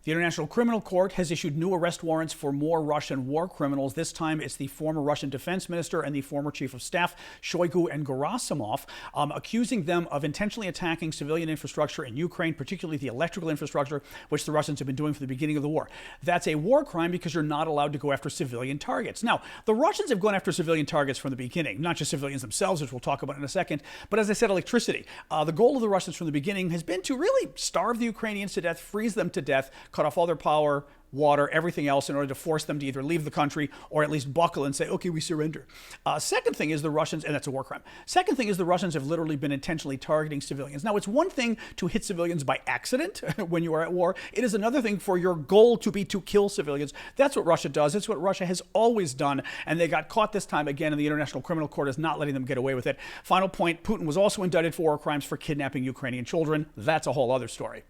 The International Criminal Court has issued new arrest warrants for more Russian war criminals. This time it's the former Russian defense minister and the former chief of staff, Shoigu and Gerasimov, accusing them of intentionally attacking civilian infrastructure in Ukraine, particularly the electrical infrastructure, which the Russians have been doing from the beginning of the war. That's a war crime because you're not allowed to go after civilian targets. Now, the Russians have gone after civilian targets from the beginning, not just civilians themselves, which we'll talk about in a second, but as I said, electricity. The goal of the Russians from the beginning has been to really starve the Ukrainians to death, freeze them to death, cut off all their power, water, everything else in order to force them to either leave the country or at least buckle and say, okay, we surrender. Second thing is the Russians, and that's a war crime. Second thing is the Russians have literally been intentionally targeting civilians. Now, it's one thing to hit civilians by accident when you are at war. It is another thing for your goal to be to kill civilians. That's what Russia does. It's what Russia has always done, and they got caught this time again, and the International Criminal Court is not letting them get away with it. Final point, Putin was also indicted for war crimes for kidnapping Ukrainian children. That's a whole other story.